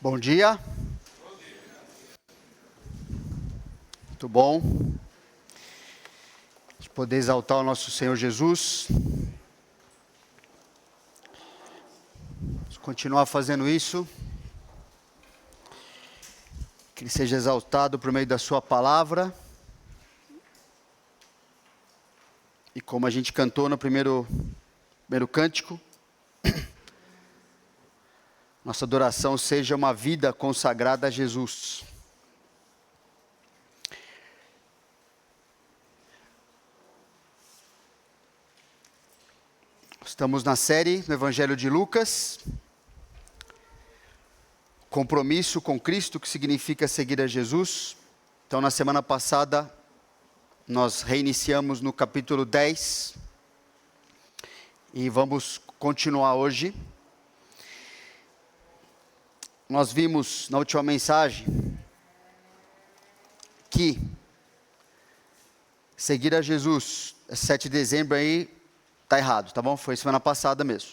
Bom dia. Muito bom de poder exaltar o nosso Senhor Jesus. Vamos continuar fazendo isso. Que Ele seja exaltado por meio da sua palavra. E como a gente cantou no primeiro cântico, nossa adoração seja uma vida consagrada a Jesus. Estamos na série do Evangelho de Lucas. Compromisso com Cristo, que significa seguir a Jesus. Então, na semana passada, nós reiniciamos no capítulo 10. E vamos continuar hoje. Nós vimos na última mensagem que seguir a Jesus, 7 de dezembro aí, está errado, tá bom? Foi semana passada mesmo.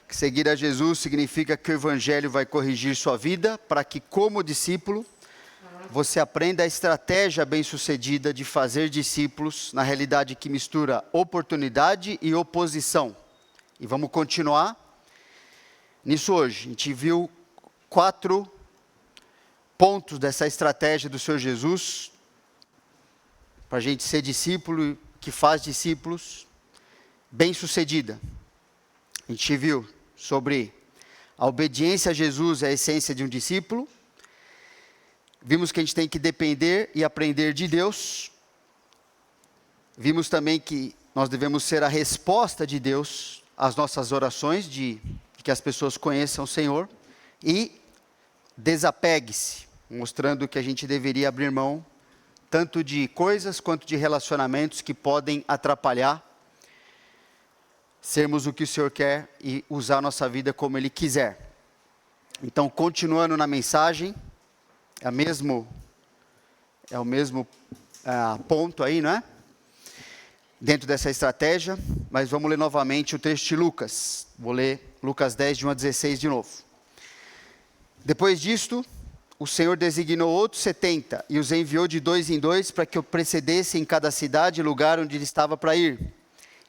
Que seguir a Jesus significa que o Evangelho vai corrigir sua vida para que, como discípulo, você aprenda a estratégia bem-sucedida de fazer discípulos na realidade que mistura oportunidade e oposição. E vamos continuar nisso hoje. A gente viu 4 pontos dessa estratégia do Senhor Jesus para a gente ser discípulo que faz discípulos bem-sucedida. A gente viu sobre a obediência a Jesus é a essência de um discípulo. Vimos que a gente tem que depender e aprender de Deus. Vimos também que nós devemos ser a resposta de Deus às nossas orações, de que as pessoas conheçam o Senhor. E desapegue-se, mostrando que a gente deveria abrir mão tanto de coisas quanto de relacionamentos que podem atrapalhar sermos o que o Senhor quer e usar a nossa vida como Ele quiser. Então, continuando na mensagem, é o mesmo ponto aí, não é? Dentro dessa estratégia, mas vamos ler novamente o texto de Lucas. Vou ler Lucas 10, de 1 a 16 de novo. Depois disto, o Senhor designou outros 70 e os enviou de 2 em 2 para que o precedessem em cada cidade e lugar onde ele estava para ir.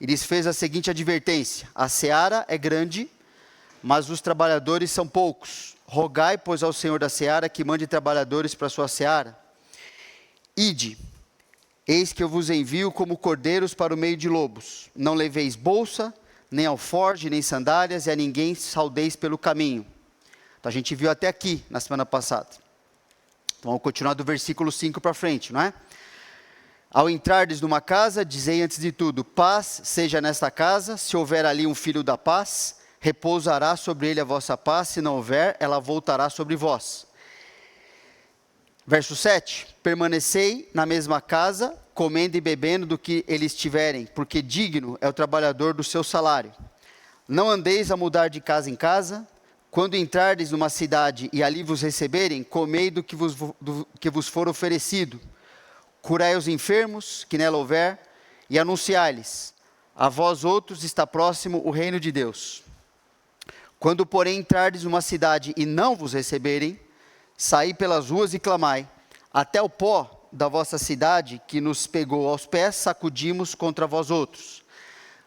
E lhes fez a seguinte advertência: a seara é grande, mas os trabalhadores são poucos. Rogai, pois, ao Senhor da seara que mande trabalhadores para a sua seara. Ide, eis que eu vos envio como cordeiros para o meio de lobos. Não leveis bolsa, nem alforje, nem sandálias, e a ninguém saudeis pelo caminho. Então, a gente viu até aqui, na semana passada. Então, vamos continuar do versículo 5 para frente, não é? Ao entrardes numa casa, dizei antes de tudo, paz seja nesta casa. Se houver ali um filho da paz, repousará sobre ele a vossa paz. Se não houver, ela voltará sobre vós. Verso 7. Permanecei na mesma casa, comendo e bebendo do que eles tiverem, porque digno é o trabalhador do seu salário. Não andeis a mudar de casa em casa. Quando entrardes numa cidade e ali vos receberem, comei do que vos for oferecido. Curai os enfermos, que nela houver, e anunciai-lhes: a vós outros está próximo o reino de Deus. Quando, porém, entrardes numa cidade e não vos receberem, saí pelas ruas e clamai: até o pó da vossa cidade, que nos pegou aos pés, sacudimos contra vós outros.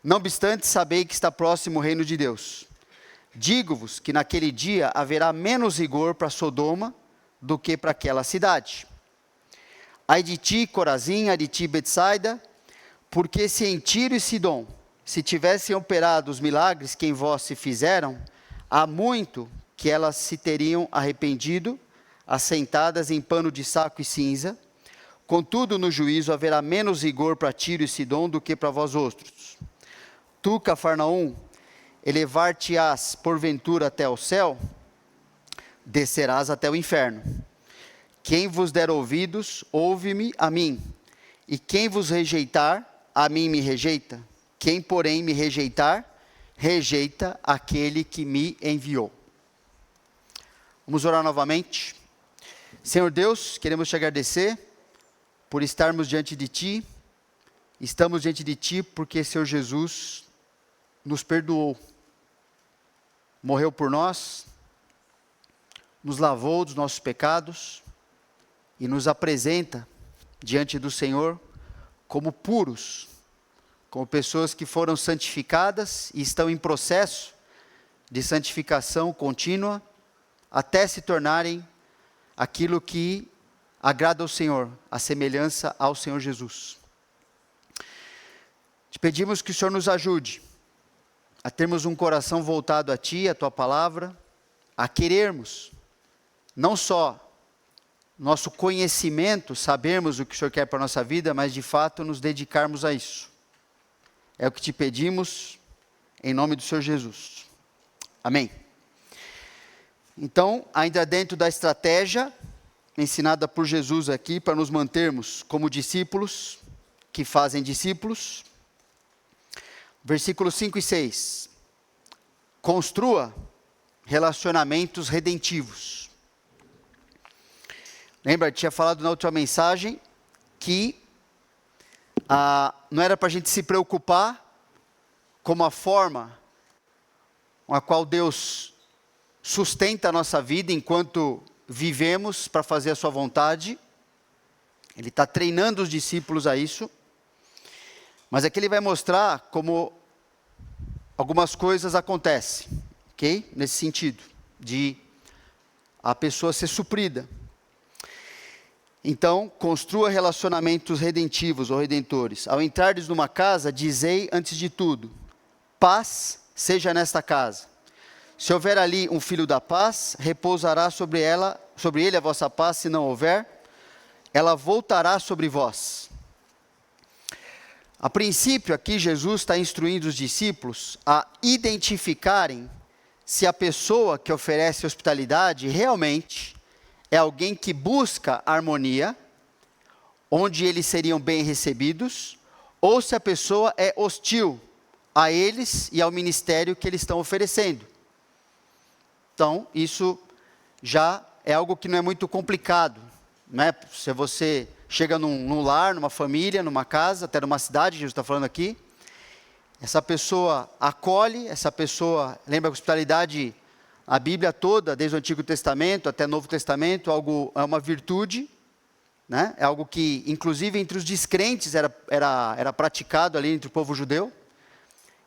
Não obstante, sabei que está próximo o reino de Deus. Digo-vos que naquele dia haverá menos rigor para Sodoma do que para aquela cidade. Ai de ti, Corazim, ai de ti, Betsaida, porque se em Tiro e Sidom se tivessem operado os milagres que em vós se fizeram, há muito que elas se teriam arrependido, assentadas em pano de saco e cinza. Contudo, no juízo haverá menos rigor para Tiro e Sidom do que para vós outros. Tu, Cafarnaum, elevar-te-ás porventura até o céu, descerás até o inferno. Quem vos der ouvidos, ouve-me a mim, e quem vos rejeitar, a mim me rejeita. Quem, porém, me rejeitar, rejeita aquele que me enviou. Vamos orar novamente. Senhor Deus, queremos te agradecer por estarmos diante de Ti. Estamos diante de Ti porque, Senhor Jesus, nos perdoou. Morreu por nós, nos lavou dos nossos pecados e nos apresenta diante do Senhor como puros, como pessoas que foram santificadas e estão em processo de santificação contínua até se tornarem aquilo que agrada ao Senhor, a semelhança ao Senhor Jesus. Te pedimos que o Senhor nos ajude a termos um coração voltado a Ti, a Tua palavra, a querermos, não só nosso conhecimento, sabermos o que o Senhor quer para a nossa vida, mas de fato nos dedicarmos a isso. É o que te pedimos, em nome do Senhor Jesus. Amém. Então, ainda dentro da estratégia ensinada por Jesus aqui, para nos mantermos como discípulos, que fazem discípulos, versículos 5 e 6. Construa relacionamentos redentivos. Lembra, tinha falado na última mensagem que não era para a gente se preocupar com a forma com a qual Deus sustenta a nossa vida enquanto vivemos para fazer a sua vontade. Ele está treinando os discípulos a isso. Mas aqui ele vai mostrar como algumas coisas acontecem, ok? Nesse sentido, de a pessoa ser suprida. Então, construa relacionamentos redentivos ou redentores. Ao entrares numa casa, dizei antes de tudo, paz seja nesta casa. Se houver ali um filho da paz, repousará sobre ele a vossa paz. Se não houver, ela voltará sobre vós. A princípio, aqui Jesus está instruindo os discípulos a identificarem se a pessoa que oferece hospitalidade realmente é alguém que busca harmonia, onde eles seriam bem recebidos, ou se a pessoa é hostil a eles e ao ministério que eles estão oferecendo. Então, isso já é algo que não é muito complicado, né? Se você chega num lar, numa família, numa casa, até numa cidade, Jesus está falando aqui, essa pessoa acolhe, essa pessoa, lembra que a hospitalidade, a Bíblia toda, desde o Antigo Testamento até o Novo Testamento, é uma virtude, né? É algo que, inclusive, entre os descrentes era praticado ali entre o povo judeu.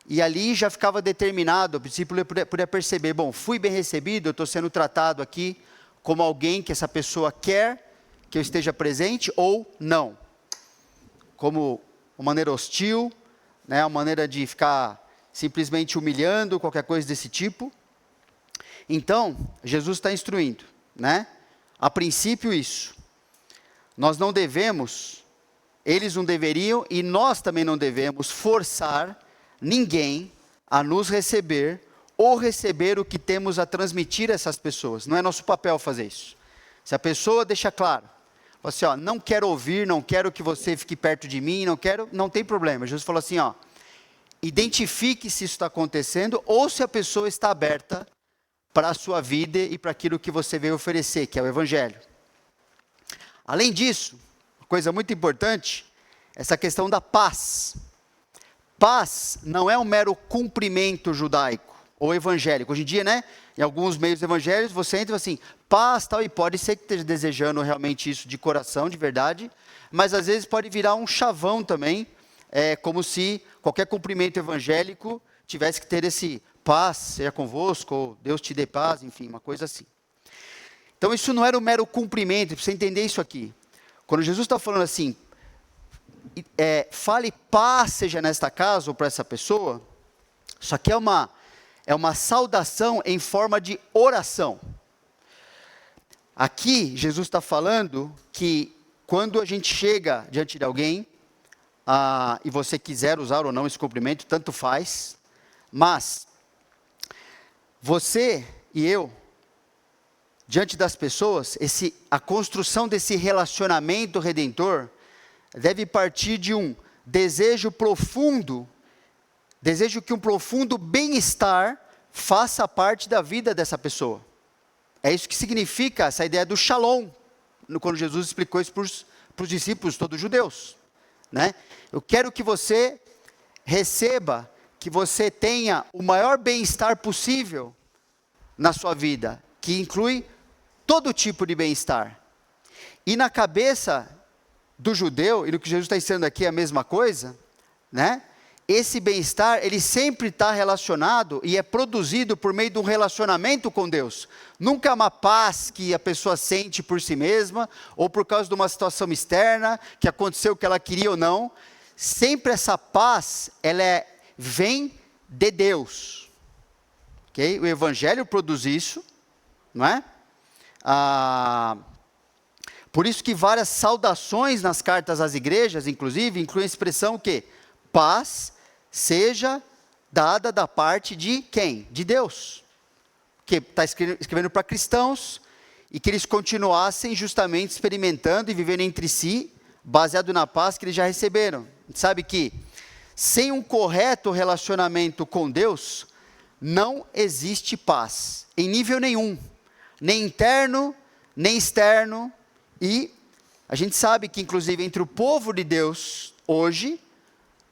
E ali já ficava determinado, o discípulo podia perceber, bom, fui bem recebido, eu estou sendo tratado aqui como alguém que essa pessoa quer que eu esteja presente ou não. Como uma maneira hostil, né, uma maneira de ficar simplesmente humilhando, qualquer coisa desse tipo. Então, Jesus está instruindo, né? A princípio isso. Nós não devemos, eles não deveriam e nós também não devemos forçar ninguém a nos receber ou receber o que temos a transmitir a essas pessoas. Não é nosso papel fazer isso. Se a pessoa deixa claro, fala assim, ó, não quero ouvir, não quero que você fique perto de mim, não tem problema. Jesus falou assim, ó, identifique se isso está acontecendo ou se a pessoa está aberta para a sua vida e para aquilo que você veio oferecer, que é o Evangelho. Além disso, uma coisa muito importante, essa questão da paz. Paz não é um mero cumprimento judaico ou evangélico. Hoje em dia, né, em alguns meios evangélicos, você entra assim, paz tal, e pode ser que esteja desejando realmente isso de coração, de verdade, mas às vezes pode virar um chavão também, como se qualquer cumprimento evangélico tivesse que ter esse paz, seja convosco, ou Deus te dê paz, enfim, uma coisa assim. Então isso não era um mero cumprimento, para você entender isso aqui. Quando Jesus está falando assim, fale paz seja nesta casa ou para essa pessoa, isso aqui é uma saudação em forma de oração. Aqui Jesus está falando que quando a gente chega diante de alguém, e você quiser usar ou não esse cumprimento, tanto faz, mas você e eu, diante das pessoas, a construção desse relacionamento redentor deve partir de um desejo profundo, desejo que um profundo bem-estar faça parte da vida dessa pessoa. É isso que significa essa ideia do shalom, quando Jesus explicou isso para os discípulos, todos judeus, né? Eu quero que você receba, que você tenha o maior bem-estar possível na sua vida, que inclui todo tipo de bem-estar. E na cabeça do judeu, e no que Jesus está ensinando aqui é a mesma coisa, né? Esse bem-estar, ele sempre está relacionado e é produzido por meio de um relacionamento com Deus. Nunca é uma paz que a pessoa sente por si mesma, ou por causa de uma situação externa, que aconteceu o que ela queria ou não. Sempre essa paz, vem de Deus. Okay? O Evangelho produz isso, não é? Por isso que várias saudações nas cartas às igrejas, inclusive, incluem a expressão o quê? Paz seja dada da parte de quem? De Deus. Que está escrevendo para cristãos, e que eles continuassem justamente experimentando e vivendo entre si, baseado na paz que eles já receberam. A gente sabe que, sem um correto relacionamento com Deus, não existe paz, em nível nenhum, nem interno, nem externo, e a gente sabe que, inclusive, entre o povo de Deus, hoje,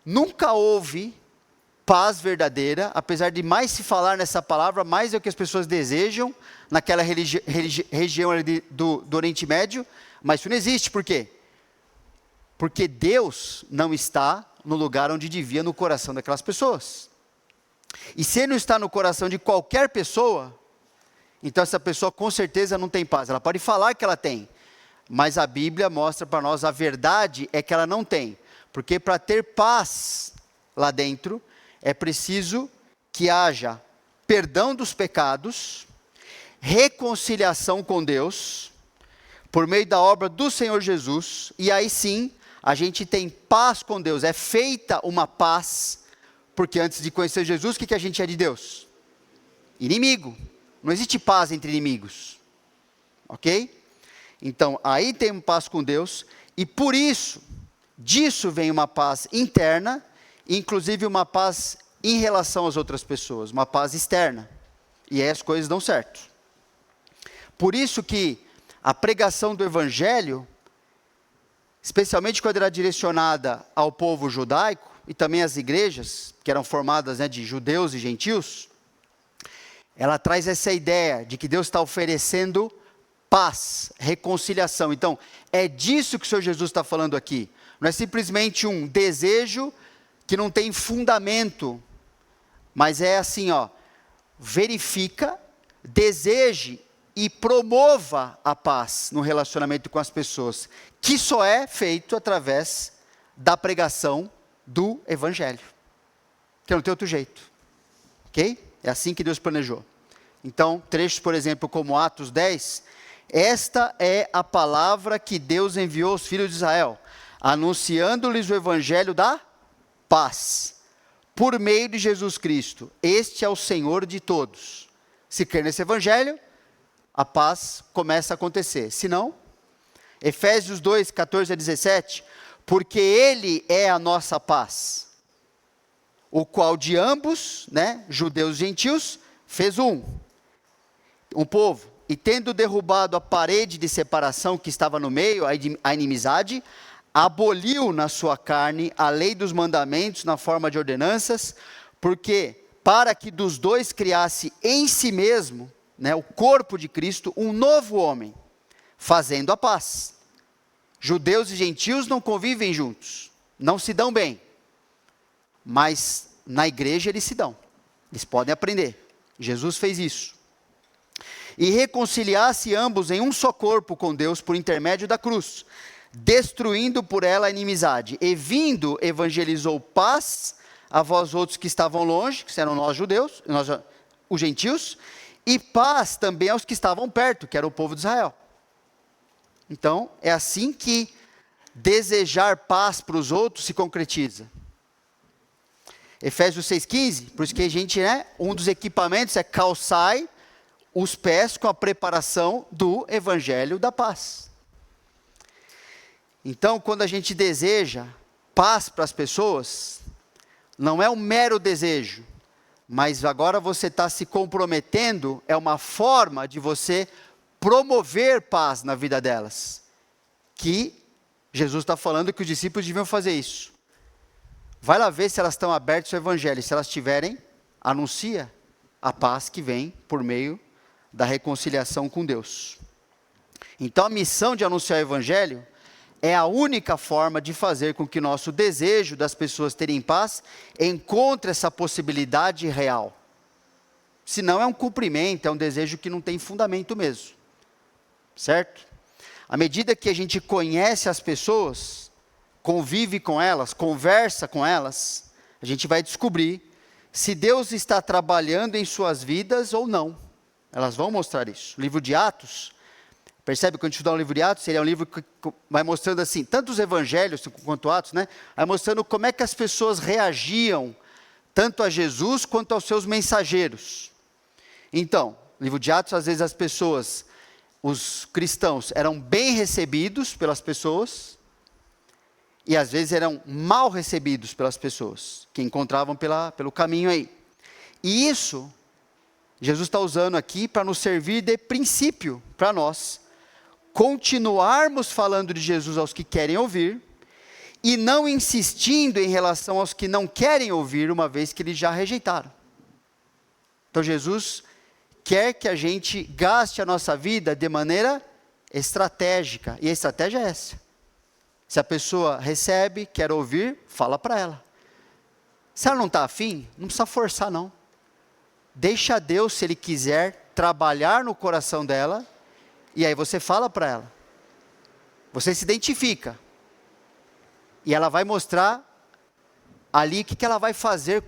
nunca houve paz verdadeira, apesar de mais se falar nessa palavra, mais é o que as pessoas desejam, naquela região ali do Oriente Médio, mas isso não existe, por quê? Porque Deus não está no lugar onde devia, no coração daquelas pessoas. E se Ele não está no coração de qualquer pessoa, então essa pessoa com certeza não tem paz. Ela pode falar que ela tem, mas a Bíblia mostra para nós, a verdade é que ela não tem. Porque para ter paz lá dentro, é preciso que haja perdão dos pecados, reconciliação com Deus, por meio da obra do Senhor Jesus, e aí sim, a gente tem paz com Deus, é feita uma paz, porque antes de conhecer Jesus, o que a gente é de Deus? Inimigo, não existe paz entre inimigos, ok? Então, aí tem paz com Deus, e por isso, disso vem uma paz interna, inclusive uma paz em relação às outras pessoas, uma paz externa. E aí as coisas dão certo. Por isso que a pregação do Evangelho, especialmente quando era direcionada ao povo judaico, e também às igrejas, que eram formadas, né, de judeus e gentios, ela traz essa ideia de que Deus está oferecendo paz, reconciliação. Então, é disso que o Senhor Jesus está falando aqui. Não é simplesmente um desejo que não tem fundamento, mas é assim, verifica, deseje e promova a paz no relacionamento com as pessoas, que só é feito através da pregação do Evangelho, que não tem outro jeito, ok? É assim que Deus planejou. Então, trechos, por exemplo, como Atos 10, esta é a palavra que Deus enviou aos filhos de Israel, anunciando-lhes o Evangelho da paz, por meio de Jesus Cristo. Este é o Senhor de todos. Se crer nesse Evangelho, a paz começa a acontecer. Se não, Efésios 2, 14 a 17, porque Ele é a nossa paz, o qual de ambos, né, judeus e gentios, fez um povo, e tendo derrubado a parede de separação que estava no meio, a inimizade, aboliu na sua carne a lei dos mandamentos na forma de ordenanças, porque para que dos dois criasse em si mesmo, né, o corpo de Cristo, um novo homem, fazendo a paz. Judeus e gentios não convivem juntos, não se dão bem, mas na igreja eles se dão, eles podem aprender. Jesus fez isso. E reconciliasse ambos em um só corpo com Deus por intermédio da cruz, destruindo por ela a inimizade. E vindo, evangelizou paz a vós outros que estavam longe, que eram nós judeus, os gentios, e paz também aos que estavam perto, que era o povo de Israel. Então, é assim que desejar paz para os outros se concretiza. Efésios 6,15, por isso que a gente, né, um dos equipamentos é calçai os pés com a preparação do Evangelho da paz. Então, quando a gente deseja paz para as pessoas, não é um mero desejo, mas agora você está se comprometendo, é uma forma de você promover paz na vida delas, que Jesus está falando que os discípulos deviam fazer isso. Vai lá ver se elas estão abertas ao Evangelho, se elas tiverem, anuncia a paz que vem por meio da reconciliação com Deus. Então a missão de anunciar o evangelho é a única forma de fazer com que nosso desejo das pessoas terem paz encontre essa possibilidade real. Senão é um cumprimento, é um desejo que não tem fundamento mesmo. Certo? À medida que a gente conhece as pessoas, convive com elas, conversa com elas, a gente vai descobrir se Deus está trabalhando em suas vidas ou não. Elas vão mostrar isso. O livro de Atos, percebe, quando a gente estudar o livro de Atos, ele é um livro que vai mostrando assim, tanto os evangelhos quanto Atos, né? Vai mostrando como é que as pessoas reagiam, tanto a Jesus quanto aos seus mensageiros. Então, no livro de Atos, às vezes as pessoas, os cristãos, eram bem recebidos pelas pessoas, e às vezes eram mal recebidos pelas pessoas, que encontravam pelo caminho aí. E isso, Jesus está usando aqui para nos servir de princípio para nós, continuarmos falando de Jesus aos que querem ouvir, e não insistindo em relação aos que não querem ouvir, uma vez que eles já rejeitaram. Então Jesus quer que a gente gaste a nossa vida de maneira estratégica, e a estratégia é essa. Se a pessoa recebe, quer ouvir, fala para ela. Se ela não está afim, não precisa forçar não. Deixa Deus, se Ele quiser, trabalhar no coração dela, e aí você fala para ela. Você se identifica. E ela vai mostrar ali o que ela vai fazer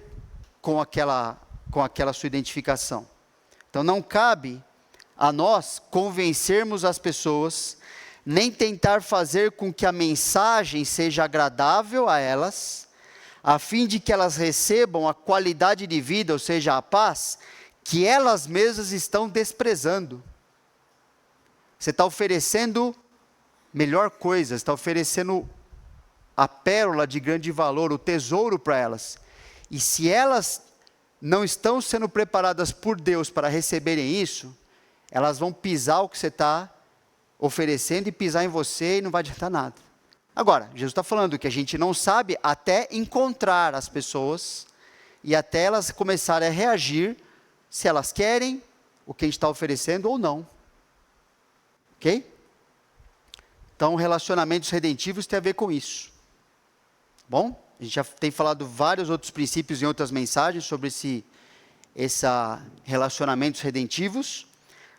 com aquela sua identificação. Então não cabe a nós convencermos as pessoas, nem tentar fazer com que a mensagem seja agradável a elas, a fim de que elas recebam a qualidade de vida, ou seja, a paz, que elas mesmas estão desprezando. Você está oferecendo melhor coisa, está oferecendo a pérola de grande valor, o tesouro para elas. E se elas não estão sendo preparadas por Deus para receberem isso, elas vão pisar o que você está oferecendo e pisar em você e não vai adiantar nada. Agora, Jesus está falando que a gente não sabe até encontrar as pessoas e até elas começarem a reagir se elas querem o que a gente está oferecendo ou não. Ok? Então, relacionamentos redentivos tem a ver com isso. Bom, a gente já tem falado vários outros princípios em outras mensagens sobre esses relacionamentos redentivos,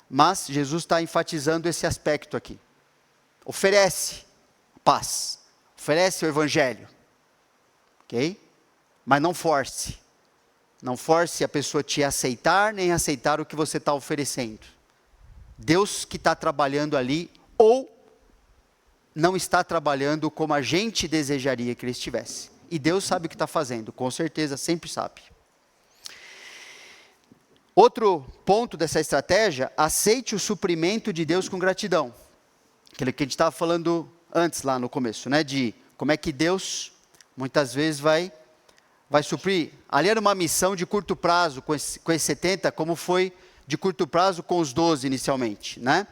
mas Jesus está enfatizando esse aspecto aqui. Oferece paz, oferece o evangelho, ok? Mas não force. Não force a pessoa te aceitar, nem aceitar o que você está oferecendo. Deus que está trabalhando ali, ou não está trabalhando como a gente desejaria que Ele estivesse. E Deus sabe o que está fazendo, com certeza, sempre sabe. Outro ponto dessa estratégia, aceite o suprimento de Deus com gratidão. Aquilo que a gente estava falando antes, lá no começo, né? De como é que Deus, muitas vezes, vai suprir. Ali era uma missão de curto prazo, com esses 70, como foi de curto prazo com os 12 inicialmente, né?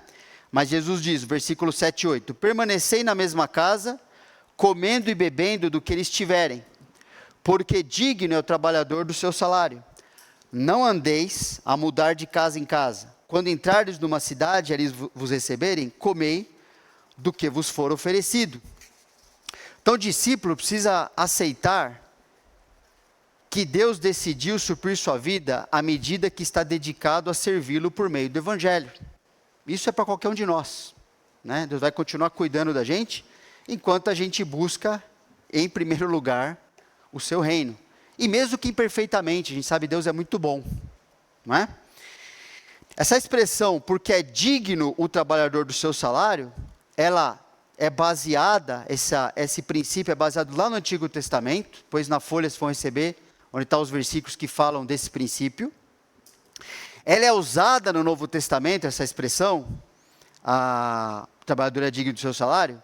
Mas Jesus diz, versículo 7 e 8, permanecei na mesma casa, comendo e bebendo do que eles tiverem, porque digno é o trabalhador do seu salário. Não andeis a mudar de casa em casa. Quando entrardes numa cidade e eles vos receberem, comei do que vos for oferecido. Então o discípulo precisa aceitar que Deus decidiu suprir sua vida à medida que está dedicado a servi-lo por meio do evangelho. Isso é para qualquer um de nós, né? Deus vai continuar cuidando da gente, enquanto a gente busca, em primeiro lugar, o seu reino. E mesmo que imperfeitamente, a gente sabe que Deus é muito bom, não é? Essa expressão, porque é digno o trabalhador do seu salário, ela é baseada, esse princípio é baseado lá no Antigo Testamento, pois na folha vocês vão receber, onde estão os versículos que falam desse princípio. Ela é usada no Novo Testamento, essa expressão, a trabalhador é digno do seu salário,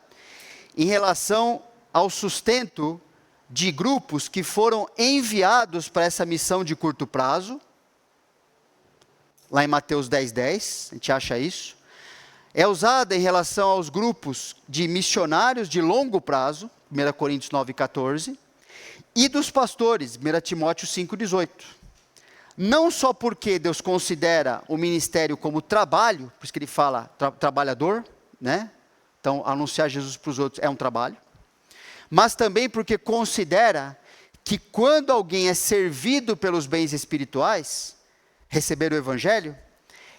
em relação ao sustento de grupos que foram enviados para essa missão de curto prazo, lá em Mateus 10:10, a gente acha isso. É usada em relação aos grupos de missionários de longo prazo, 1 Coríntios 9:14, e dos pastores, 1 Timóteo 5:18. Não só porque Deus considera o ministério como trabalho, por isso que ele fala trabalhador, né? Então, anunciar Jesus para os outros é um trabalho. Mas também porque considera que quando alguém é servido pelos bens espirituais, receber o evangelho,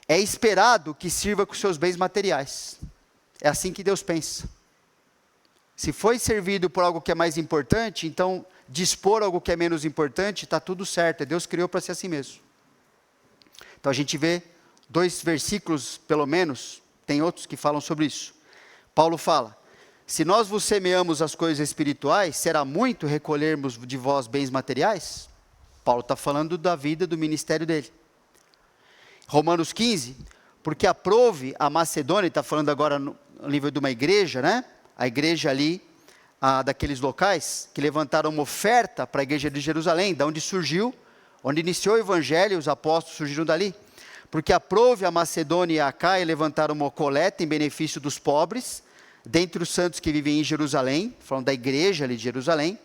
é esperado que sirva com seus bens materiais. É assim que Deus pensa. Se foi servido por algo que é mais importante, então dispor algo que é menos importante, está tudo certo. Deus criou para ser assim mesmo. Então a gente vê 2 versículos, pelo menos, tem outros que falam sobre isso. Paulo fala: se nós vos semeamos as coisas espirituais, será muito recolhermos de vós bens materiais? Paulo está falando da vida, do ministério dele. Romanos 15, porque aprove a Macedônia, está falando agora no nível de uma igreja, né? A igreja ali, daqueles locais, que levantaram uma oferta para a igreja de Jerusalém, da onde surgiu, onde iniciou o evangelho, os apóstolos surgiram dali. Porque aprove a Macedônia e a Acaia levantaram uma coleta em benefício dos pobres, dentre os santos que vivem em Jerusalém, falando da igreja ali de Jerusalém.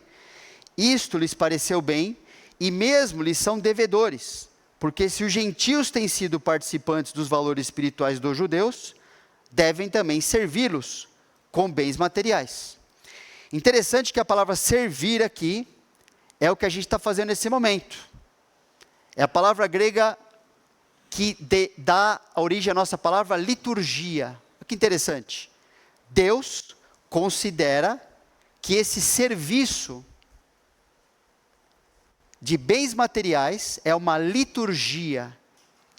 Isto lhes pareceu bem, e mesmo lhes são devedores, porque se os gentios têm sido participantes dos valores espirituais dos judeus, devem também servi-los com bens materiais. Interessante que a palavra servir aqui é o que a gente está fazendo nesse momento. É a palavra grega que dá origem à nossa palavra liturgia. Que interessante. Deus considera que esse serviço de bens materiais é uma liturgia,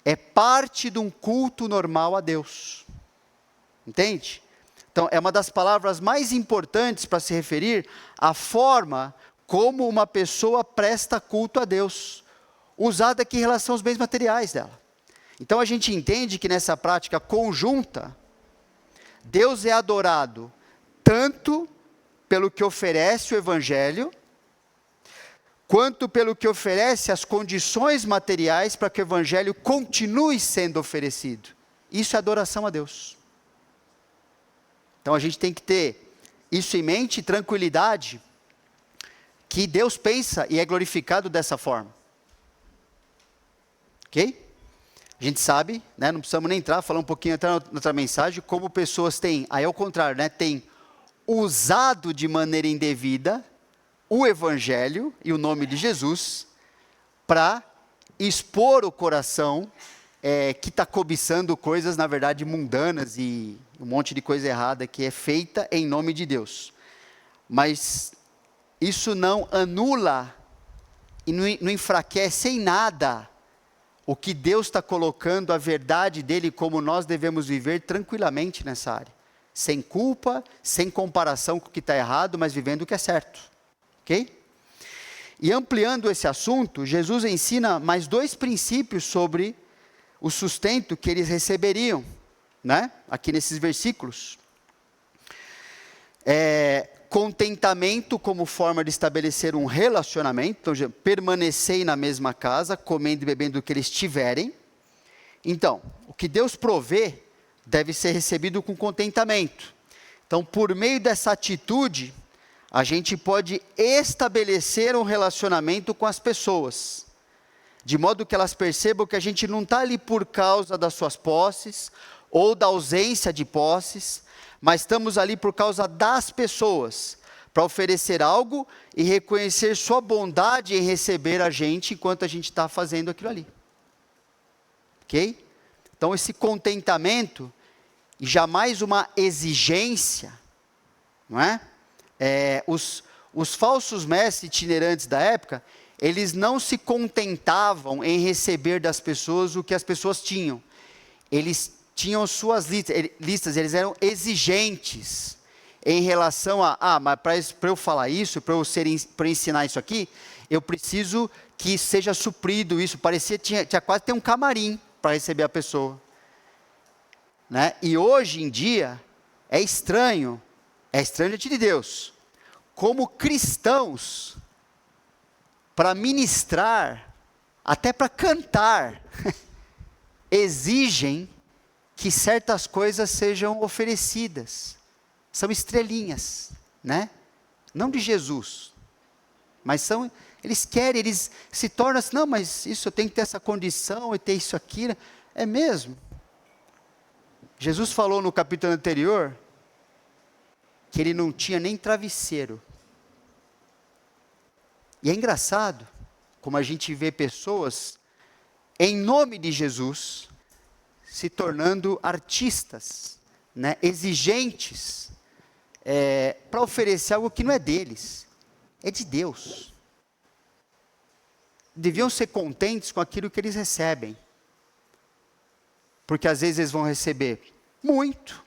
é parte de um culto normal a Deus. Entende? Então, é uma das palavras mais importantes para se referir à forma como uma pessoa presta culto a Deus, usada aqui em relação aos bens materiais dela. Então, a gente entende que nessa prática conjunta, Deus é adorado tanto pelo que oferece o evangelho, quanto pelo que oferece as condições materiais para que o evangelho continue sendo oferecido. Isso é adoração a Deus. Então a gente tem que ter isso em mente, tranquilidade, que Deus pensa e é glorificado dessa forma. Ok? A gente sabe, né, não precisamos nem entrar, falar um pouquinho até na outra mensagem, como pessoas têm, aí ao contrário, né, têm usado de maneira indevida o evangelho e o nome de Jesus para expor o coração que está cobiçando coisas, na verdade, mundanas e um monte de coisa errada que é feita em nome de Deus. Mas isso não anula e não enfraquece em nada o que Deus está colocando, a verdade dele, como nós devemos viver tranquilamente nessa área. Sem culpa, sem comparação com o que está errado, mas vivendo o que é certo. Ok? E ampliando esse assunto, Jesus ensina mais 2 princípios sobre o sustento que eles receberiam, né? Aqui nesses versículos. Contentamento como forma de estabelecer um relacionamento, então permanecei na mesma casa, comendo e bebendo o que eles tiverem. Então, o que Deus provê deve ser recebido com contentamento. Então, por meio dessa atitude, a gente pode estabelecer um relacionamento com as pessoas, de modo que elas percebam que a gente não está ali por causa das suas posses, ou da ausência de posses, mas estamos ali por causa das pessoas, para oferecer algo e reconhecer sua bondade em receber a gente, enquanto a gente está fazendo aquilo ali. Ok? Então esse contentamento, e jamais uma exigência, não é? Os falsos mestres itinerantes da época, eles não se contentavam em receber das pessoas o que as pessoas tinham. Eles tinham suas listas, eles eram exigentes em relação mas para eu falar isso, para eu ensinar isso aqui, eu preciso que seja suprido isso. Parecia tinha quase ter um camarim para receber a pessoa. Né? E hoje em dia, é estranho diante de Deus, como cristãos, para ministrar, até para cantar, exigem que certas coisas sejam oferecidas. São estrelinhas, né? Não de Jesus, mas eles querem, eles se tornam assim, não, mas isso eu tenho que ter essa condição, e ter isso aqui, é mesmo? Jesus falou no capítulo anterior que ele não tinha nem travesseiro. E é engraçado como a gente vê pessoas, em nome de Jesus, se tornando artistas, né, exigentes, para oferecer algo que não é deles, é de Deus. Deviam ser contentes com aquilo que eles recebem. Porque às vezes eles vão receber muito,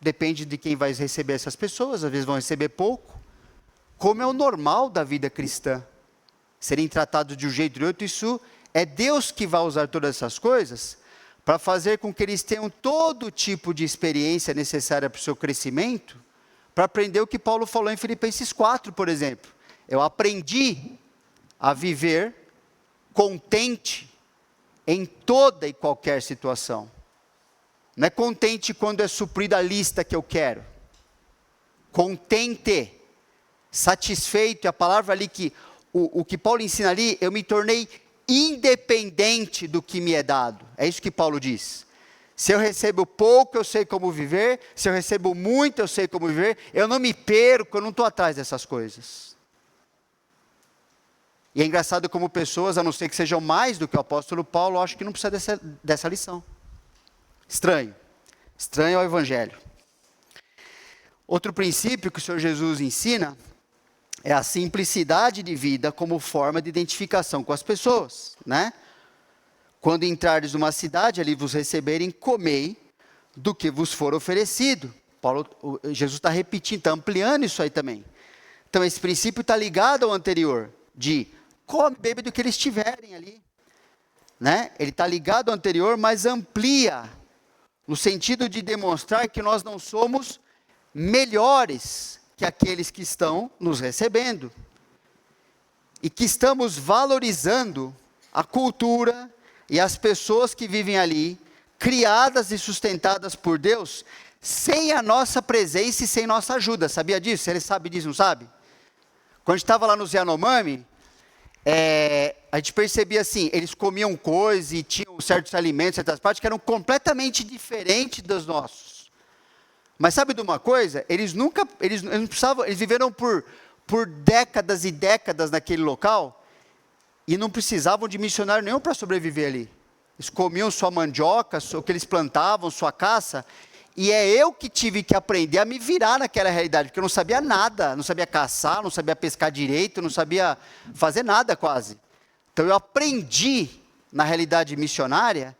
depende de quem vai receber essas pessoas, às vezes vão receber pouco, como é o normal da vida cristã. Serem tratados de um jeito ou de outro, isso é Deus que vai usar todas essas coisas para fazer com que eles tenham todo tipo de experiência necessária para o seu crescimento, para aprender o que Paulo falou em Filipenses 4, por exemplo. Eu aprendi a viver contente em toda e qualquer situação. Não é contente quando é suprida a lista que eu quero. Contente, satisfeito, é a palavra ali que, o que Paulo ensina ali, eu me tornei independente do que me é dado. É isso que Paulo diz. Se eu recebo pouco, eu sei como viver. Se eu recebo muito, eu sei como viver. Eu não me perco, eu não estou atrás dessas coisas. E é engraçado como pessoas, a não ser que sejam mais do que o apóstolo Paulo, acham que não precisa dessa lição. Estranho. Estranho ao Evangelho. Outro princípio que o Senhor Jesus ensina é a simplicidade de vida como forma de identificação com as pessoas, né? Quando entrardes numa cidade, ali vos receberem, comei do que vos for oferecido. Jesus está repetindo, está ampliando isso aí também. Então esse princípio está ligado ao anterior, de come, bebe do que eles tiverem ali. Né? Ele está ligado ao anterior, mas amplia, no sentido de demonstrar que nós não somos melhores que aqueles que estão nos recebendo. E que estamos valorizando a cultura e as pessoas que vivem ali, criadas e sustentadas por Deus, sem a nossa presença e sem nossa ajuda. Sabia disso? Ele sabe disso, não sabe? Quando a gente estava lá no Yanomami, a gente percebia assim, eles comiam coisas e tinham certos alimentos, certas partes que eram completamente diferentes dos nossos. Mas sabe de uma coisa? Eles não precisavam, eles viveram por décadas e décadas naquele local, e não precisavam de missionário nenhum para sobreviver ali. Eles comiam sua mandioca, o que eles plantavam, sua caça, e é eu que tive que aprender a me virar naquela realidade, porque eu não sabia nada, não sabia caçar, não sabia pescar direito, não sabia fazer nada quase. Então eu aprendi, na realidade missionária,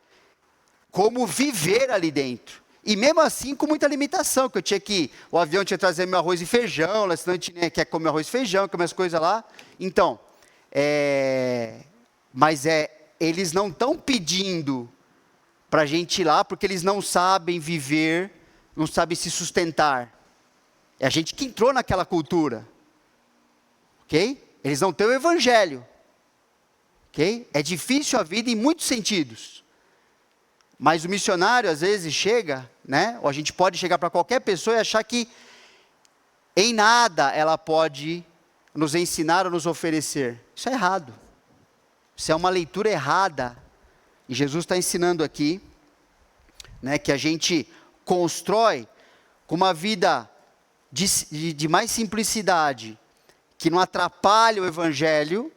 como viver ali dentro. E mesmo assim com muita limitação, que o avião tinha que trazer meu arroz e feijão, senão a gente quer comer arroz e feijão, comer as coisas lá. Então, eles não estão pedindo para a gente ir lá, porque eles não sabem viver, não sabem se sustentar. É a gente que entrou naquela cultura. Ok? Eles não têm o evangelho. Ok? É difícil a vida em muitos sentidos. Mas o missionário às vezes chega, né? Ou a gente pode chegar para qualquer pessoa e achar que em nada ela pode nos ensinar ou nos oferecer. Isso é errado. Isso é uma leitura errada. E Jesus está ensinando aqui, né, que a gente constrói com uma vida de mais simplicidade, que não atrapalha o evangelho.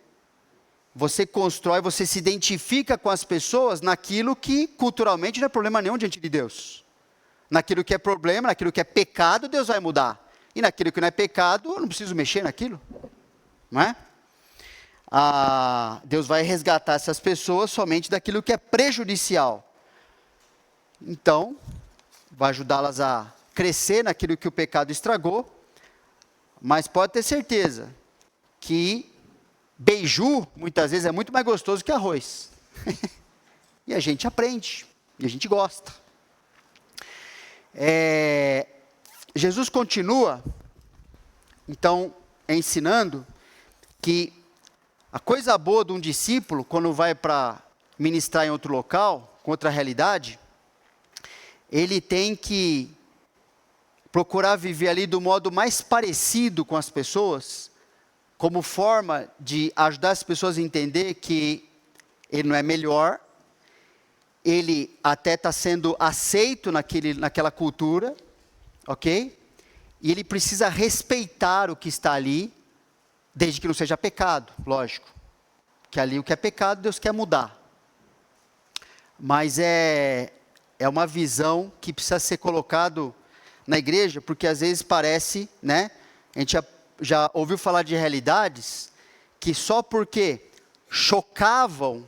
Você constrói, você se identifica com as pessoas naquilo que culturalmente não é problema nenhum diante de Deus. Naquilo que é problema, naquilo que é pecado, Deus vai mudar. E naquilo que não é pecado, eu não preciso mexer naquilo. Não é? Deus vai resgatar essas pessoas somente daquilo que é prejudicial. Então, vai ajudá-las a crescer naquilo que o pecado estragou, mas pode ter certeza que beiju, muitas vezes, é muito mais gostoso que arroz. E a gente aprende, e a gente gosta. Jesus continua, então, ensinando que a coisa boa de um discípulo, quando vai para ministrar em outro local, com outra realidade, ele tem que procurar viver ali do modo mais parecido com as pessoas, como forma de ajudar as pessoas a entender que ele não é melhor, ele até está sendo aceito naquela cultura, ok? E ele precisa respeitar o que está ali, desde que não seja pecado, lógico. Que ali o que é pecado, Deus quer mudar. Mas é uma visão que precisa ser colocado na igreja, porque às vezes parece, né? A gente já ouviu falar de realidades que só porque chocavam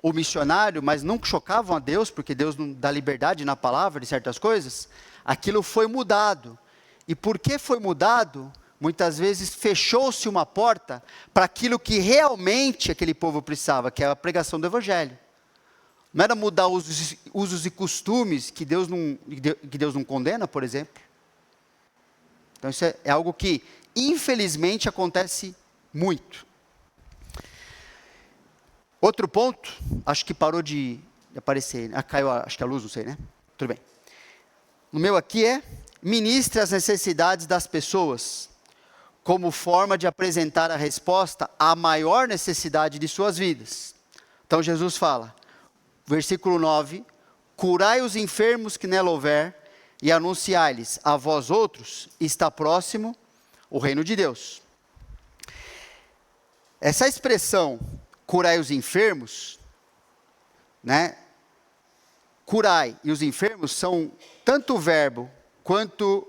o missionário, mas não chocavam a Deus, porque Deus não dá liberdade na palavra de certas coisas, aquilo foi mudado. E porque foi mudado, muitas vezes fechou-se uma porta para aquilo que realmente aquele povo precisava, que é a pregação do evangelho. Não era mudar os usos e costumes que Deus não condena, por exemplo. Então isso é algo que, infelizmente, acontece muito. Outro ponto, acho que parou de aparecer, caiu, acho que a luz, não sei, né? Tudo bem. O meu aqui é, ministre as necessidades das pessoas, como forma de apresentar a resposta à maior necessidade de suas vidas. Então Jesus fala, versículo 9, curai os enfermos que nela houver, e anunciai-lhes a vós outros, está próximo o reino de Deus. Essa expressão, curai os enfermos, né? Curai e os enfermos são tanto o verbo quanto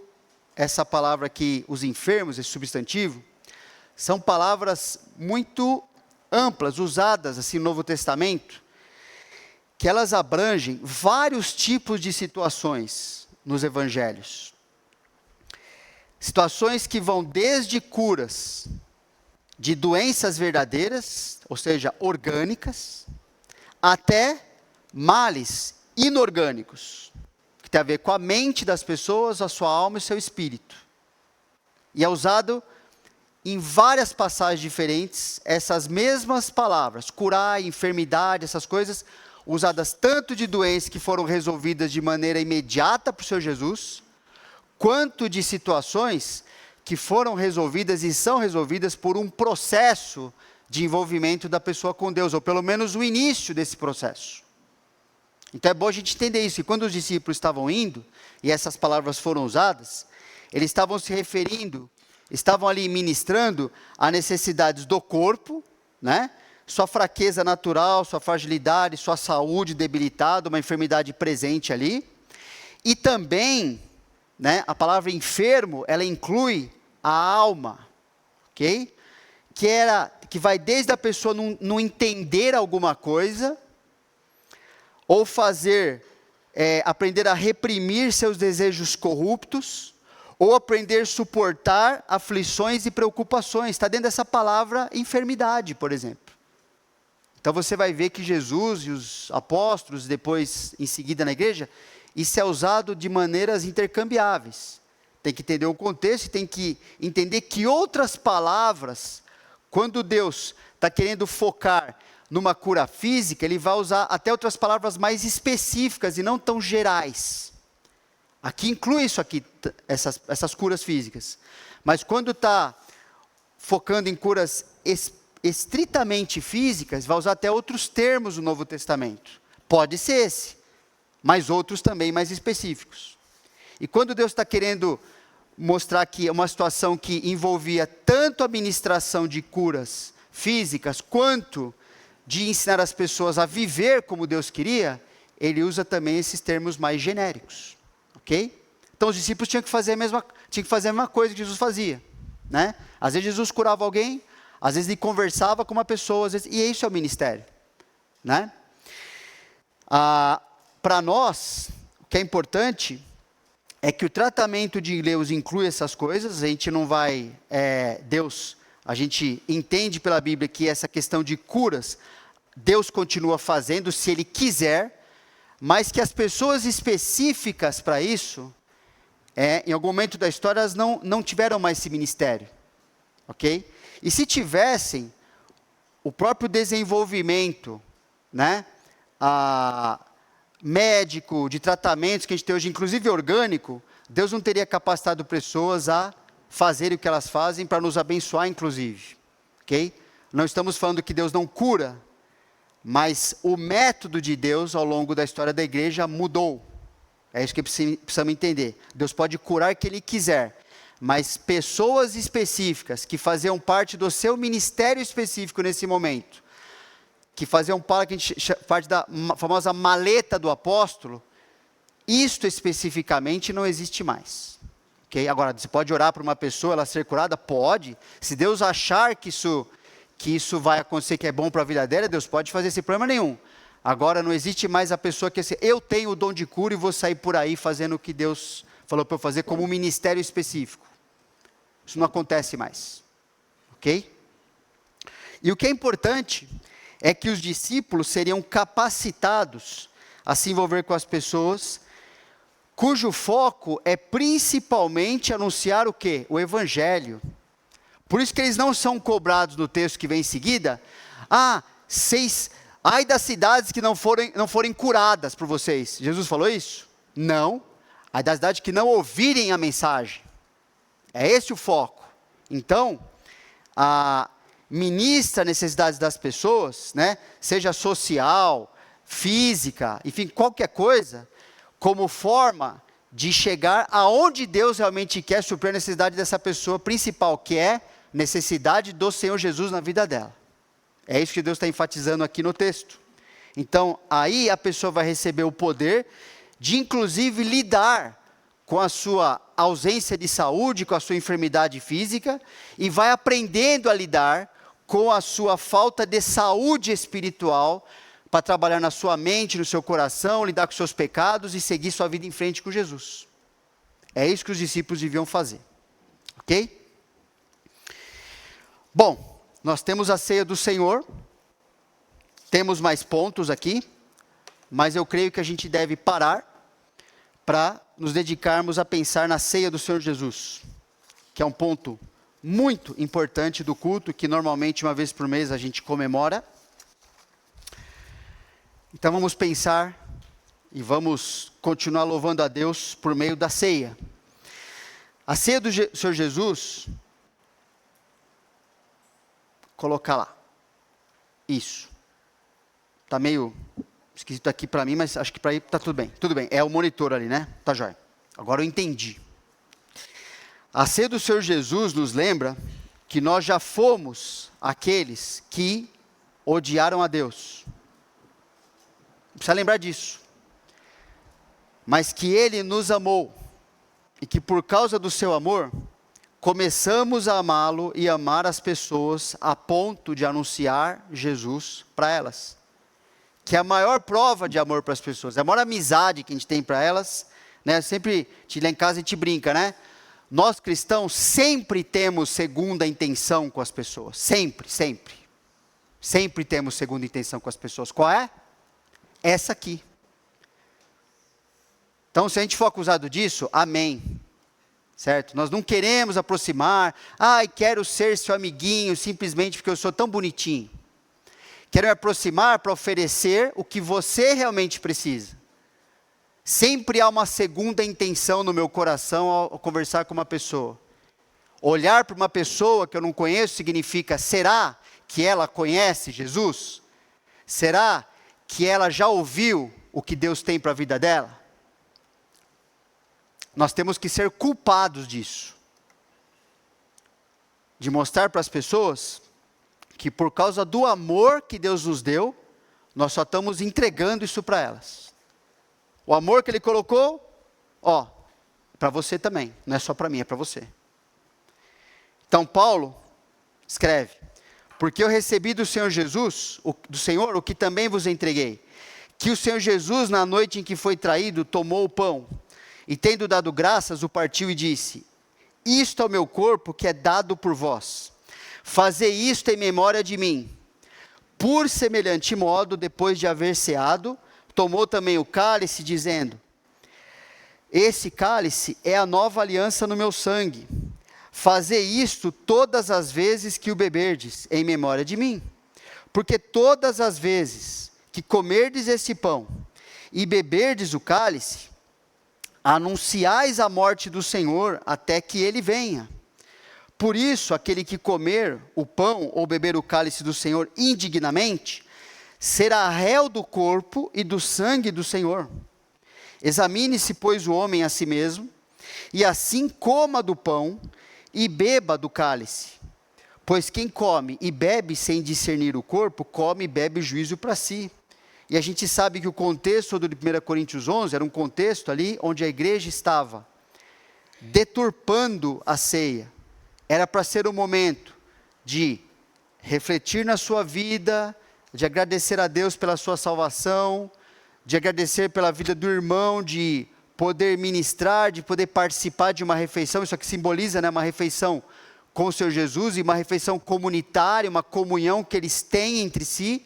essa palavra aqui, os enfermos, esse substantivo, são palavras muito amplas, usadas assim no Novo Testamento, que elas abrangem vários tipos de situações nos evangelhos. Situações que vão desde curas de doenças verdadeiras, ou seja, orgânicas, até males inorgânicos, que tem a ver com a mente das pessoas, a sua alma e o seu espírito. E é usado em várias passagens diferentes, essas mesmas palavras, curar, enfermidade, essas coisas, usadas tanto de doenças que foram resolvidas de maneira imediata por Senhor Jesus, quanto de situações que foram resolvidas e são resolvidas por um processo de envolvimento da pessoa com Deus, ou pelo menos o início desse processo. Então é bom a gente entender isso, e quando os discípulos estavam indo, e essas palavras foram usadas, eles estavam se referindo, estavam ali ministrando a necessidades do corpo, né? Sua fraqueza natural, sua fragilidade, sua saúde debilitada, uma enfermidade presente ali. E também, né, a palavra enfermo, ela inclui a alma, ok? Que vai desde a pessoa não entender alguma coisa, ou aprender a reprimir seus desejos corruptos, ou aprender a suportar aflições e preocupações. Está dentro dessa palavra enfermidade, por exemplo. Então você vai ver que Jesus e os apóstolos, depois, em seguida na igreja, isso é usado de maneiras intercambiáveis. Tem que entender o contexto e tem que entender que outras palavras, quando Deus está querendo focar numa cura física, ele vai usar até outras palavras mais específicas e não tão gerais. Aqui inclui isso aqui, essas curas físicas. Mas quando está focando em curas estritamente físicas, vai usar até outros termos do Novo Testamento. Pode ser esse, mas outros também mais específicos. E quando Deus está querendo mostrar que é uma situação que envolvia tanto a ministração de curas físicas, quanto de ensinar as pessoas a viver como Deus queria, ele usa também esses termos mais genéricos. Ok? Então os discípulos tinham que fazer a mesma coisa que Jesus fazia. Né? Às vezes Jesus curava alguém, às vezes ele conversava com uma pessoa, e isso é o ministério. Né? Para nós, o que é importante é que o tratamento de Deus inclui essas coisas. A gente não vai, a gente entende pela Bíblia que essa questão de curas, Deus continua fazendo se Ele quiser, mas que as pessoas específicas para isso, em algum momento da história, elas não tiveram mais esse ministério. Ok? E se tivessem, o próprio desenvolvimento, né, médico, de tratamentos que a gente tem hoje, inclusive orgânico, Deus não teria capacitado pessoas a fazerem o que elas fazem para nos abençoar, inclusive. Ok? Não estamos falando que Deus não cura, Mas o método de Deus ao longo da história da igreja mudou. É isso que precisamos entender. Deus pode curar quem Ele quiser, mas pessoas específicas que faziam parte do seu ministério específico nesse momento, que faziam parte da famosa maleta do apóstolo, isto especificamente não existe mais. Okay? Agora, você pode orar para uma pessoa, ela ser curada? Pode. Se Deus achar que isso vai acontecer, que é bom para a vida dela, Deus pode fazer sem problema nenhum. Agora, não existe mais a pessoa que assim, eu tenho o dom de cura e vou sair por aí fazendo o que Deus falou para eu fazer como um ministério específico. Isso não acontece mais. Ok? E o que é importante é que os discípulos seriam capacitados a se envolver com as pessoas, cujo foco é principalmente anunciar o quê? O Evangelho. Por isso que eles não são cobrados no texto que vem em seguida. Ai das cidades que não forem curadas por vocês. Jesus falou isso? Não. Ai das cidades que não ouvirem a mensagem. É esse o foco. Então, ministra necessidades das pessoas, né? Seja social, física, enfim, qualquer coisa, como forma de chegar aonde Deus realmente quer suprir a necessidade dessa pessoa principal, que é necessidade do Senhor Jesus na vida dela. É isso que Deus está enfatizando aqui no texto. Então, aí a pessoa vai receber o poder de, inclusive, lidar com a sua ausência de saúde, com a sua enfermidade física, e vai aprendendo a lidar com a sua falta de saúde espiritual, para trabalhar na sua mente, no seu coração, lidar com seus pecados e seguir sua vida em frente com Jesus. É isso que os discípulos deviam fazer. Ok? Bom, nós temos a ceia do Senhor, temos mais pontos aqui, mas eu creio que a gente deve parar para nos dedicarmos a pensar na ceia do Senhor Jesus, que é um ponto muito importante do culto, que normalmente uma vez por mês a gente comemora. Então vamos pensar e vamos continuar louvando a Deus por meio da ceia. A ceia do Senhor Jesus, colocar lá, isso, está meio esquisito aqui para mim, mas acho que para aí está tudo bem, é o monitor ali, né? Tá jóia, agora eu entendi. A ceia do Senhor Jesus nos lembra que nós já fomos aqueles que odiaram a Deus. Precisa lembrar disso. Mas que Ele nos amou. E que por causa do seu amor, começamos a amá-lo e amar as pessoas a ponto de anunciar Jesus para elas. Que é a maior prova de amor para as pessoas. É a maior amizade que a gente tem para elas. Né? Sempre, lá em casa a gente brinca, né? Nós cristãos sempre temos segunda intenção com as pessoas. Sempre, sempre. Sempre temos segunda intenção com as pessoas. Qual é? Essa aqui. Então, se a gente for acusado disso, amém. Certo? Nós não queremos aproximar. Quero ser seu amiguinho simplesmente porque eu sou tão bonitinho. Quero me aproximar para oferecer o que você realmente precisa. Sempre há uma segunda intenção no meu coração ao conversar com uma pessoa. Olhar para uma pessoa que eu não conheço significa, será que ela conhece Jesus? Será que ela já ouviu o que Deus tem para a vida dela? Nós temos que ser culpados disso. De mostrar para as pessoas que por causa do amor que Deus nos deu, nós só estamos entregando isso para elas. O amor que Ele colocou, para você também, não é só para mim, é para você. Então Paulo escreve, porque eu recebi do Senhor Jesus, do Senhor, o que também vos entreguei, que o Senhor Jesus, na noite em que foi traído, tomou o pão, e tendo dado graças, o partiu e disse, isto é o meu corpo que é dado por vós, fazei isto em memória de mim. Por semelhante modo, depois de haver ceado, tomou também o cálice, dizendo, esse cálice é a nova aliança no meu sangue, fazei isto todas as vezes que o beberdes, em memória de mim. Porque todas as vezes que comerdes esse pão, e beberdes o cálice, anunciais a morte do Senhor, até que Ele venha. Por isso, aquele que comer o pão, ou beber o cálice do Senhor indignamente, será réu do corpo e do sangue do Senhor. Examine-se, pois, o homem a si mesmo, e assim coma do pão e beba do cálice. Pois quem come e bebe sem discernir o corpo, come e bebe juízo para si. E a gente sabe que o contexto do 1 Coríntios 11 era um contexto ali onde a igreja estava deturpando a ceia. Era para ser um momento de refletir na sua vida, de agradecer a Deus pela sua salvação, de agradecer pela vida do irmão, de poder ministrar, de poder participar de uma refeição. Isso aqui simboliza, né, uma refeição com o Senhor Jesus, e uma refeição comunitária, uma comunhão que eles têm entre si,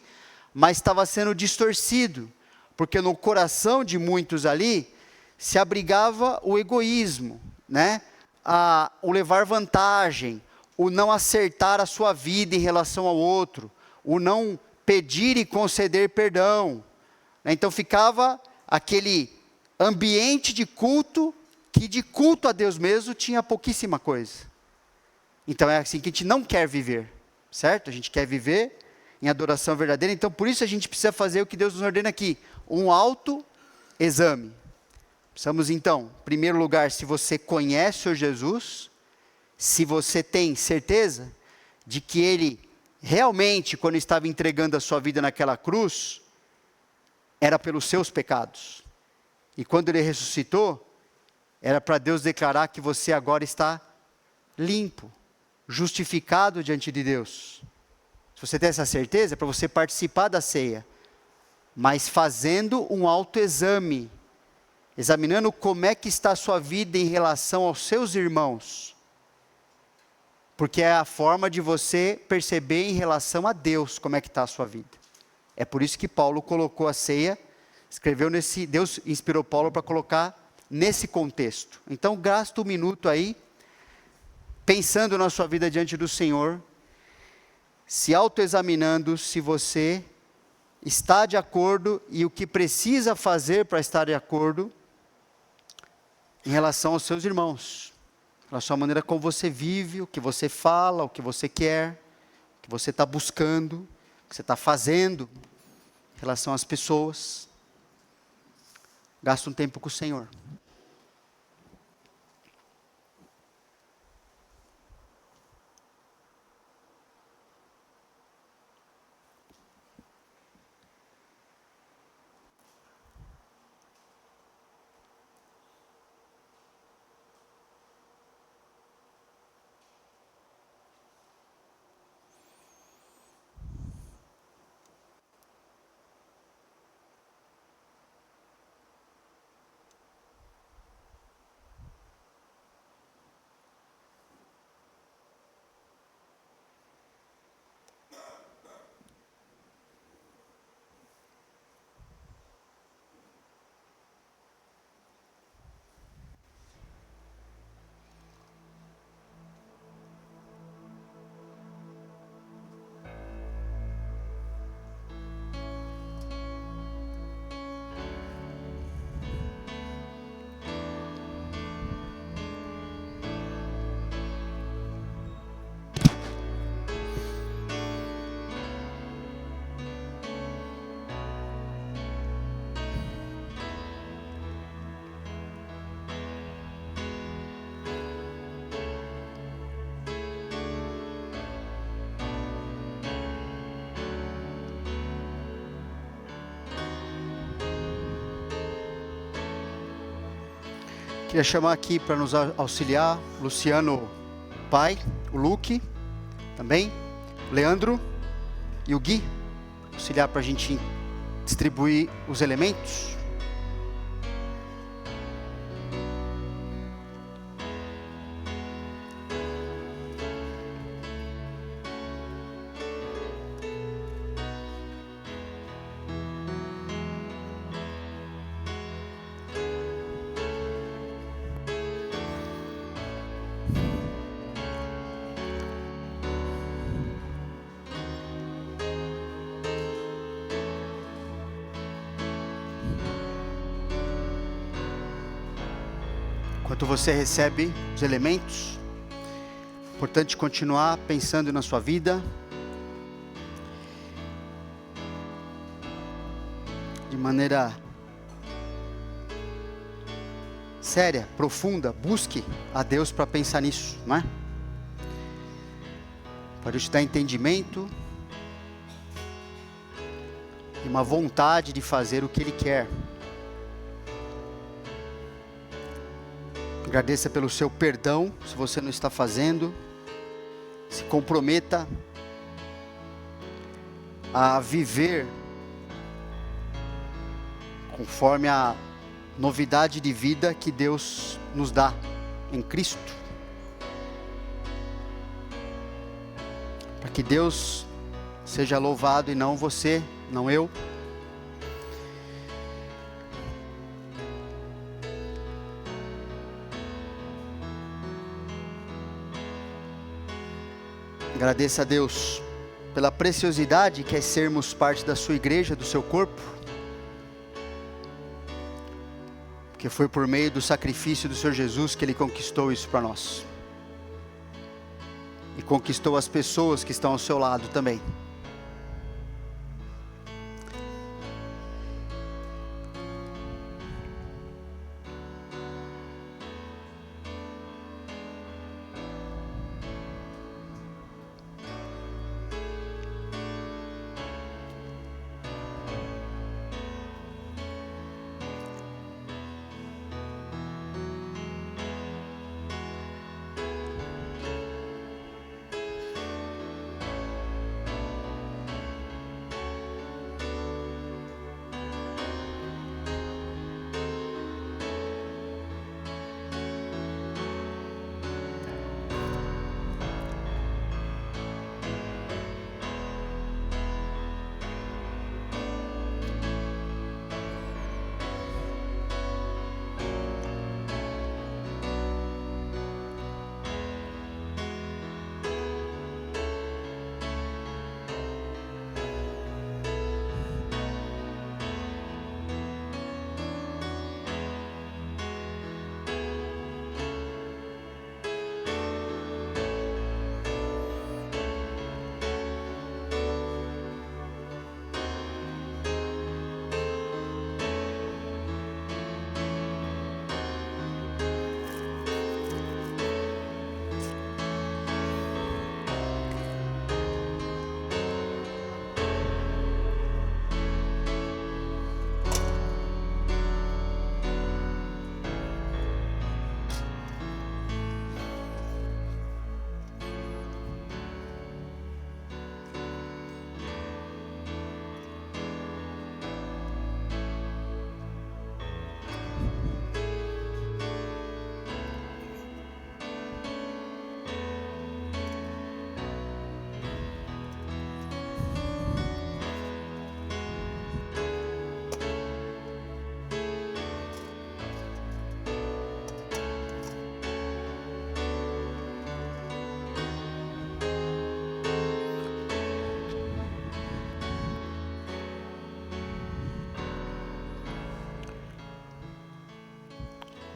mas estava sendo distorcido, porque no coração de muitos ali, se abrigava o egoísmo, né? O levar vantagem, o não acertar a sua vida em relação ao outro, o não pedir e conceder perdão, né? Então ficava aquele ambiente de culto, que de culto a Deus mesmo tinha pouquíssima coisa. Então é assim que a gente não quer viver, certo? A gente quer viver em adoração verdadeira. Então por isso a gente precisa fazer o que Deus nos ordena aqui, um autoexame. Precisamos então, em primeiro lugar, se você conhece o Senhor Jesus, se você tem certeza de que Ele realmente, quando estava entregando a sua vida naquela cruz, era pelos seus pecados. E quando Ele ressuscitou, era para Deus declarar que você agora está limpo, justificado diante de Deus. Se você tem essa certeza, é para você participar da ceia, mas fazendo um autoexame, examinando como é que está a sua vida em relação aos seus irmãos, porque é a forma de você perceber em relação a Deus como é que está a sua vida. É por isso que Paulo colocou a ceia, escreveu Deus inspirou Paulo para colocar nesse contexto. Então gasta um minuto aí, pensando na sua vida diante do Senhor, se autoexaminando se você está de acordo e o que precisa fazer para estar de acordo em relação aos seus irmãos, em relação à maneira como você vive, o que você fala, o que você quer, o que você está buscando, o que você está fazendo em relação às pessoas. Gasta um tempo com o Senhor. Queria chamar aqui para nos auxiliar, Luciano, pai, o Luque, também, o Leandro e o Gui, auxiliar para a gente distribuir os elementos. Enquanto você recebe os elementos, é importante continuar pensando na sua vida. maneira séria, profunda, busque a Deus para pensar nisso, não é? Para Deus te dar entendimento e uma vontade de fazer o que Ele quer. Agradeça pelo seu perdão, se você não está fazendo. Se comprometa a viver conforme a novidade de vida que Deus nos dá em Cristo. Para que Deus seja louvado e não você, não eu. Agradeça a Deus pela preciosidade que é sermos parte da sua igreja, do seu corpo. Porque foi por meio do sacrifício do Senhor Jesus que Ele conquistou isso para nós. E conquistou as pessoas que estão ao seu lado também.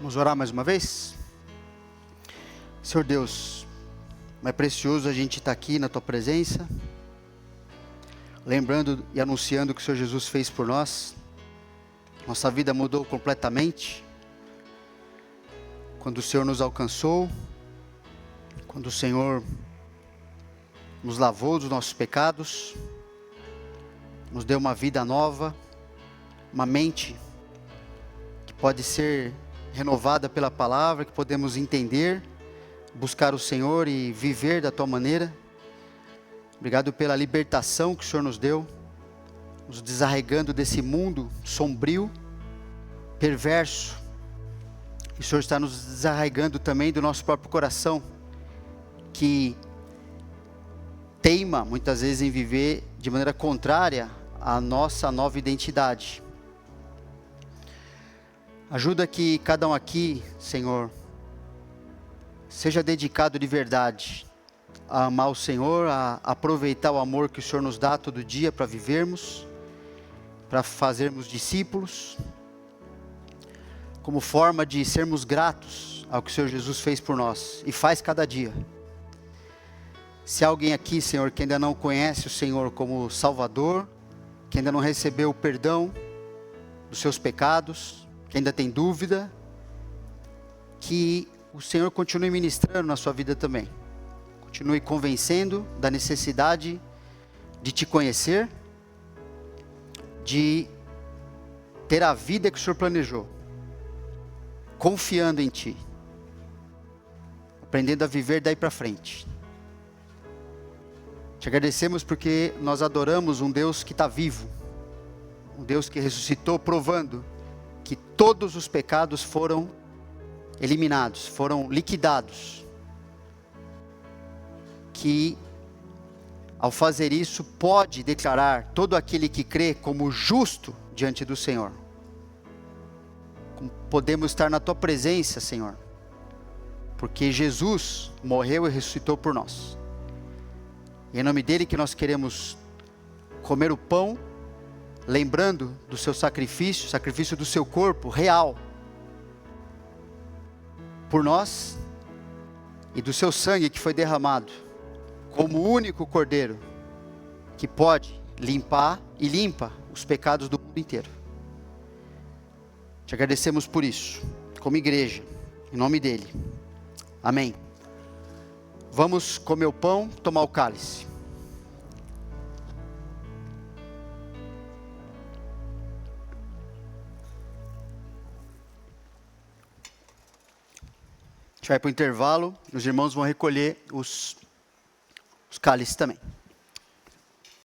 Vamos orar mais uma vez? Senhor Deus, é precioso a gente estar aqui na Tua presença, lembrando e anunciando o que o Senhor Jesus fez por nós. Nossa vida mudou completamente, quando o Senhor nos alcançou, quando o Senhor nos lavou dos nossos pecados, nos deu uma vida nova, uma mente que pode ser renovada pela palavra, que podemos entender, buscar o Senhor e viver da Tua maneira. Obrigado pela libertação que o Senhor nos deu, nos desarraigando desse mundo sombrio, perverso. E o Senhor está nos desarraigando também do nosso próprio coração, que teima muitas vezes em viver de maneira contrária à nossa nova identidade. Ajuda que cada um aqui, Senhor, seja dedicado de verdade a amar o Senhor, a aproveitar o amor que o Senhor nos dá todo dia para vivermos, para fazermos discípulos, como forma de sermos gratos ao que o Senhor Jesus fez por nós e faz cada dia. Se há alguém aqui, Senhor, que ainda não conhece o Senhor como Salvador, que ainda não recebeu o perdão, dos seus pecados, que ainda tem dúvida, que o Senhor continue ministrando na sua vida também. Continue convencendo da necessidade de te conhecer, de ter a vida que o Senhor planejou, confiando em Ti, aprendendo a viver daí para frente. Te agradecemos porque nós adoramos um Deus que está vivo, um Deus que ressuscitou, provando que todos os pecados foram eliminados, foram liquidados. Que ao fazer isso pode declarar todo aquele que crê como justo diante do Senhor. Como podemos estar na Tua presença, Senhor, porque Jesus morreu e ressuscitou por nós. E é em nome dele que nós queremos comer o pão, lembrando do seu sacrifício, sacrifício do seu corpo real, por nós, e do seu sangue que foi derramado, como o único cordeiro, que pode limpar e limpa os pecados do mundo inteiro. Te agradecemos por isso, como igreja, em nome dele. Amém. Vamos comer o pão, tomar o cálice. A gente vai para o intervalo, os irmãos vão recolher os cálices também.